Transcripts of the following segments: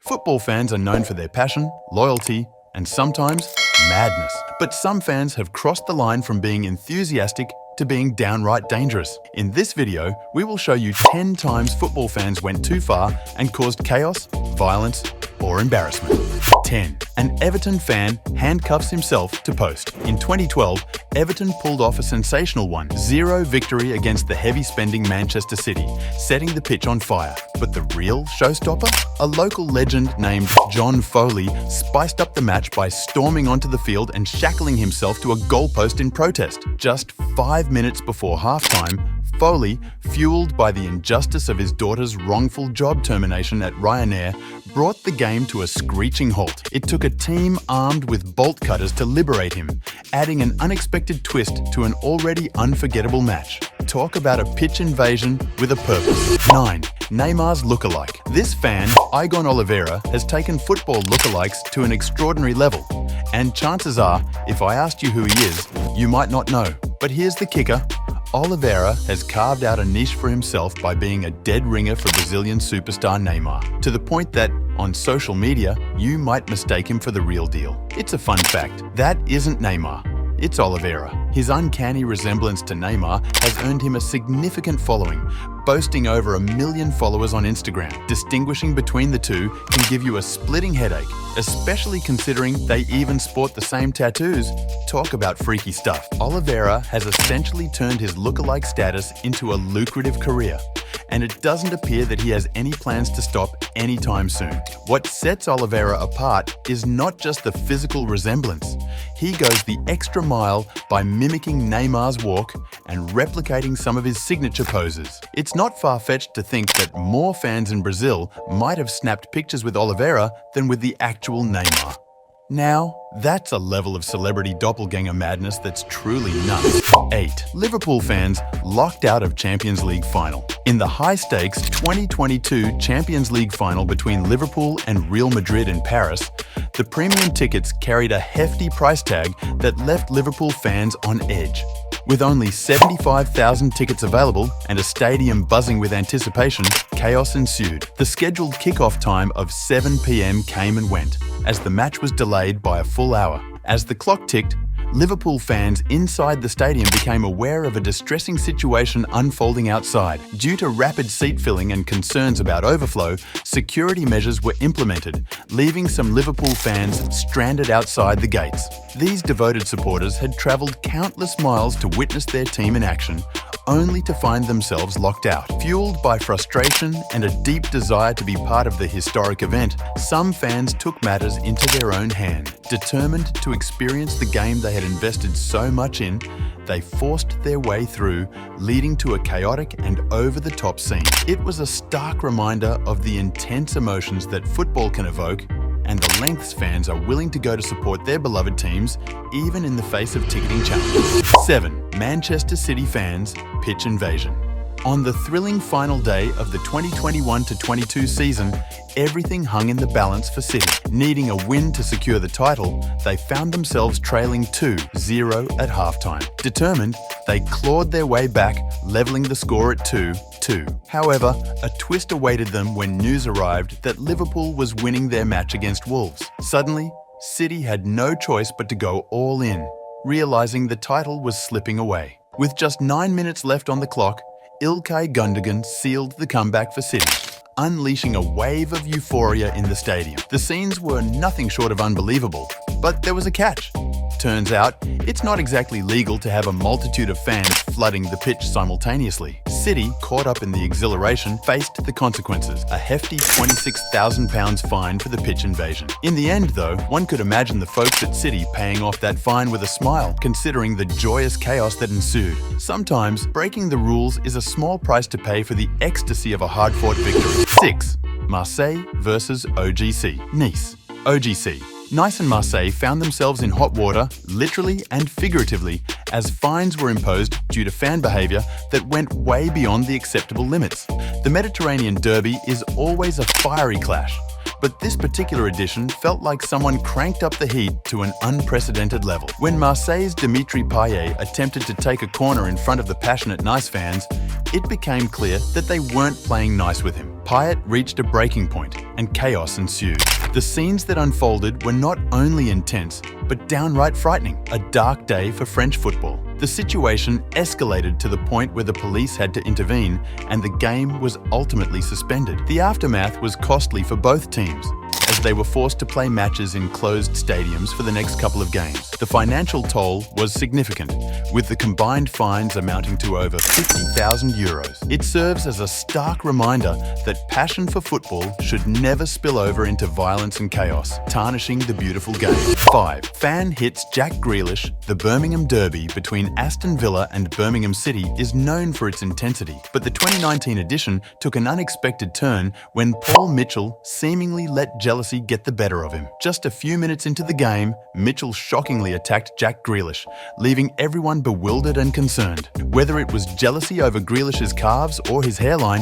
Football fans are known for their passion, loyalty, and sometimes madness. But some fans have crossed the line from being enthusiastic to being downright dangerous. In this video, we will show you 10 times football fans went too far and caused chaos, violence, or embarrassment. 10. An Everton fan handcuffs himself to post. In 2012, Everton pulled off a sensational 1-0 victory against the heavy-spending Manchester City, setting the pitch on fire. But the real showstopper? A local legend named John Foley spiced up the match by storming onto the field and shackling himself to a goalpost in protest. Just 5 minutes before halftime, Foley, fueled by the injustice of his daughter's wrongful job termination at Ryanair, brought the game to a screeching halt. It took a team armed with bolt cutters to liberate him, adding an unexpected twist to an already unforgettable match. Talk about a pitch invasion with a purpose. 9. Neymar's lookalike. This fan, Igon Oliveira, has taken football lookalikes to an extraordinary level. And chances are, if I asked you who he is, you might not know. But here's the kicker. Oliveira has carved out a niche for himself by being a dead ringer for Brazilian superstar Neymar, to the point that, on social media, you might mistake him for the real deal. It's a fun fact. That isn't Neymar. It's Oliveira. His uncanny resemblance to Neymar has earned him a significant following, boasting over 1 million followers on Instagram. Distinguishing between the two can give you a splitting headache, especially considering they even sport the same tattoos. Talk about freaky stuff. Oliveira has essentially turned his lookalike status into a lucrative career, and it doesn't appear that he has any plans to stop anytime soon. What sets Oliveira apart is not just the physical resemblance. He goes the extra mile by mimicking Neymar's walk and replicating some of his signature poses. It's not far-fetched to think that more fans in Brazil might have snapped pictures with Oliveira than with the actual Neymar. Now, that's a level of celebrity doppelganger madness that's truly nuts. 8. Liverpool fans locked out of Champions League final. In the high-stakes 2022 Champions League final between Liverpool and Real Madrid in Paris, the premium tickets carried a hefty price tag that left Liverpool fans on edge. With only 75,000 tickets available and a stadium buzzing with anticipation, chaos ensued. The scheduled kickoff time of 7 p.m. came and went, as the match was delayed by a full hour. As the clock ticked, Liverpool fans inside the stadium became aware of a distressing situation unfolding outside. Due to rapid seat filling and concerns about overflow, security measures were implemented, leaving some Liverpool fans stranded outside the gates. These devoted supporters had travelled countless miles to witness their team in action, only to find themselves locked out. Fueled by frustration and a deep desire to be part of the historic event, some fans took matters into their own hand. Determined to experience the game they had invested so much in, they forced their way through, leading to a chaotic and over-the-top scene. It was a stark reminder of the intense emotions that football can evoke and the lengths fans are willing to go to support their beloved teams, even in the face of ticketing challenges. 7. Manchester City fans pitch invasion. On the thrilling final day of the 2021-22 season, everything hung in the balance for City. Needing a win to secure the title, they found themselves trailing 2-0 at halftime. Determined, they clawed their way back, levelling the score at 2-2. However, a twist awaited them when news arrived that Liverpool was winning their match against Wolves. Suddenly, City had no choice but to go all in, realising the title was slipping away. With just 9 minutes left on the clock, Ilkay Gundogan sealed the comeback for City, unleashing a wave of euphoria in the stadium. The scenes were nothing short of unbelievable, but there was a catch. Turns out, it's not exactly legal to have a multitude of fans flooding the pitch simultaneously. City, caught up in the exhilaration, faced the consequences, a hefty £26,000 fine for the pitch invasion. In the end, though, one could imagine the folks at City paying off that fine with a smile, considering the joyous chaos that ensued. Sometimes, breaking the rules is a small price to pay for the ecstasy of a hard-fought victory. 6. Marseille versus OGC. Nice. OGC. Nice and Marseille found themselves in hot water, literally and figuratively, as fines were imposed due to fan behaviour that went way beyond the acceptable limits. The Mediterranean derby is always a fiery clash, But this particular edition felt like someone cranked up the heat to an unprecedented level. When Marseille's Dimitri Payet attempted to take a corner in front of the passionate Nice fans, it became clear that they weren't playing nice with him. Payet reached a breaking point, and chaos ensued. The scenes that unfolded were not only intense, but downright frightening. A dark day for French football. The situation escalated to the point where the police had to intervene, and the game was ultimately suspended. The aftermath was costly for both teams, as they were forced to play matches in closed stadiums for the next couple of games. The financial toll was significant, with the combined fines amounting to over €50,000. It serves as a stark reminder that passion for football should never spill over into violence and chaos, tarnishing the beautiful game. 5. Fan hits Jack Grealish. The Birmingham Derby between Aston Villa and Birmingham City is known for its intensity, but the 2019 edition took an unexpected turn when Paul Mitchell seemingly let jealousy get the better of him. Just a few minutes into the game, Mitchell shockingly attacked Jack Grealish, leaving everyone bewildered and concerned. Whether it was jealousy over Grealish's calves or his hairline,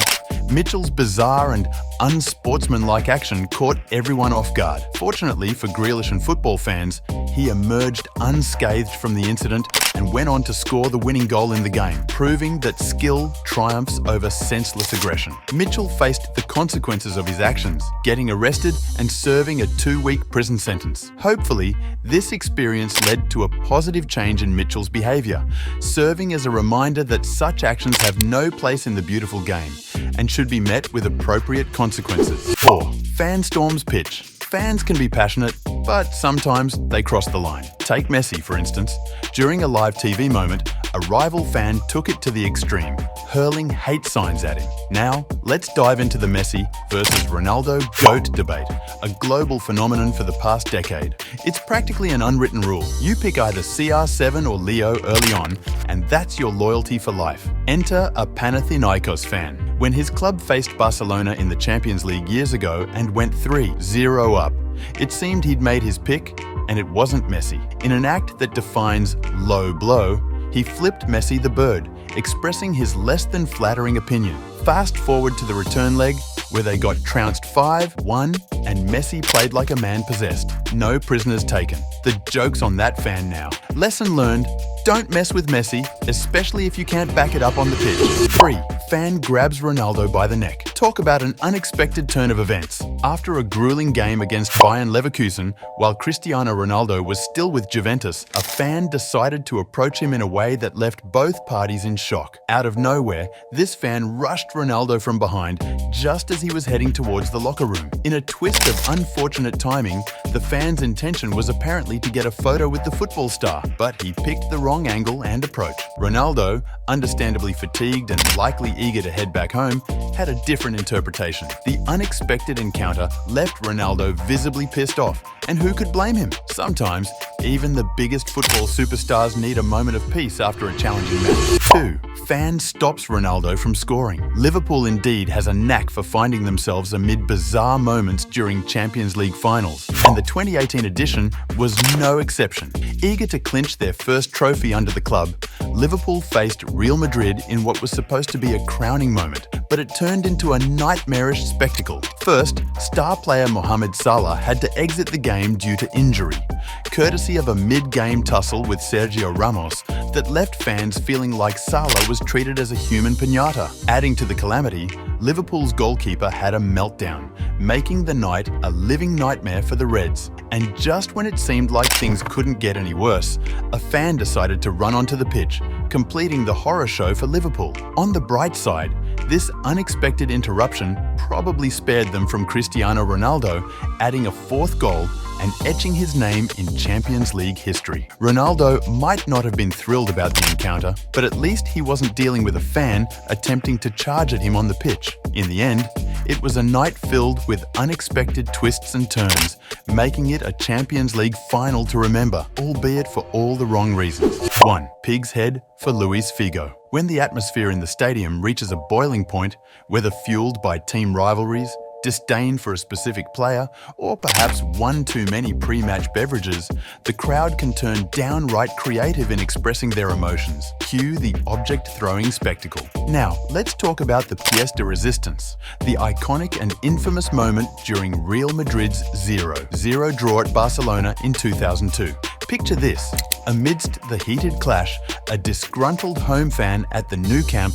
Mitchell's bizarre and unsportsmanlike action caught everyone off guard. Fortunately for Grealish and football fans, he emerged unscathed from the incident and went on to score the winning goal in the game, proving that skill triumphs over senseless aggression. Mitchell faced the consequences of his actions, getting arrested and serving a 2-week prison sentence. Hopefully, this experience led to a positive change in Mitchell's behavior, serving as a reminder that such actions have no place in the beautiful game and should be met with appropriate consequences. 4. Fan storms pitch. Fans can be passionate, but sometimes they cross the line. Take Messi, for instance. During a live TV moment, a rival fan took it to the extreme, hurling hate signs at him. Now, let's dive into the Messi versus Ronaldo GOAT debate, a global phenomenon for the past decade. It's practically an unwritten rule. You pick either CR7 or Leo early on, and that's your loyalty for life. Enter a Panathinaikos fan. When his club faced Barcelona in the Champions League years ago and went 3-0 up, it seemed he'd made his pick, and it wasn't Messi. In an act that defines low blow, he flipped Messi the bird, expressing his less than flattering opinion. Fast forward to the return leg, where they got trounced 5-1, and Messi played like a man possessed. No prisoners taken. The joke's on that fan now. Lesson learned: don't mess with Messi, especially if you can't back it up on the pitch. 3. Fan grabs Ronaldo by the neck. Talk about an unexpected turn of events. After a grueling game against Bayern Leverkusen, while Cristiano Ronaldo was still with Juventus, a fan decided to approach him in a way that left both parties in shock. Out of nowhere, this fan rushed Ronaldo from behind just as he was heading towards the locker room. In a twist of unfortunate timing, the fan's intention was apparently to get a photo with the football star, but he picked the wrong angle and approach. Ronaldo, understandably fatigued and likely eager to head back home, had a different interpretation. The unexpected encounter left Ronaldo visibly pissed off, and who could blame him? Sometimes, even the biggest football superstars need a moment of peace after a challenging match. 2. Fan stops Ronaldo from scoring. Liverpool indeed has a knack for finding themselves amid bizarre moments during Champions League finals, and the 2018 edition was no exception. Eager to clinch their first trophy under the club, Liverpool faced Real Madrid in what was supposed to be a crowning moment, but it turned into a nightmarish spectacle. First, star player Mohamed Salah had to exit the game due to injury, courtesy of a mid-game tussle with Sergio Ramos that left fans feeling like Salah was treated as a human piñata. Adding to the calamity, Liverpool's goalkeeper had a meltdown, making the night a living nightmare for the Reds. And just when it seemed like things couldn't get any worse, a fan decided to run onto the pitch, completing the horror show for Liverpool. On the bright side, this unexpected interruption probably spared them from Cristiano Ronaldo adding a 4th goal and etching his name in Champions League history. Ronaldo might not have been thrilled about the encounter, but at least he wasn't dealing with a fan attempting to charge at him on the pitch. In the end, it was a night filled with unexpected twists and turns, making it a Champions League final to remember, albeit for all the wrong reasons. 1. Pig's head for Luis Figo. When the atmosphere in the stadium reaches a boiling point, whether fueled by team rivalries, disdain for a specific player, or perhaps one too many pre-match beverages, the crowd can turn downright creative in expressing their emotions. Cue the object-throwing spectacle. Now, let's talk about the pièce de résistance, the iconic and infamous moment during Real Madrid's 0-0 draw at Barcelona in 2002. Picture this. Amidst the heated clash, a disgruntled home fan at the Nou Camp,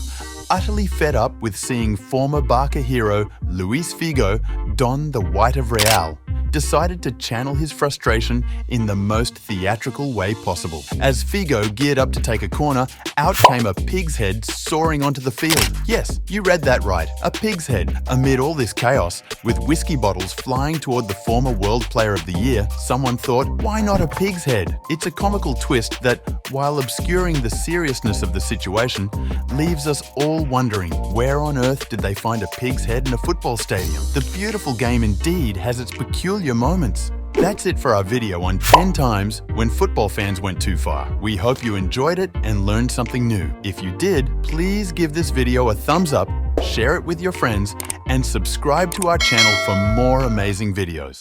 utterly fed up with seeing former Barca hero Luis Figo don the white of Real, decided to channel his frustration in the most theatrical way possible. As Figo geared up to take a corner, out came a pig's head soaring onto the field. Yes, you read that right, a pig's head. Amid all this chaos, with whiskey bottles flying toward the former World Player of the Year, someone thought, why not a pig's head? It's a comical twist that, while obscuring the seriousness of the situation, leaves us all wondering, where on earth did they find a pig's head in a football stadium? The beautiful game indeed has its peculiar moments. That's it for our video on 10 times when football fans went too far. We hope you enjoyed it and learned something new. If you did, please give this video a thumbs up, share it with your friends, and subscribe to our channel for more amazing videos.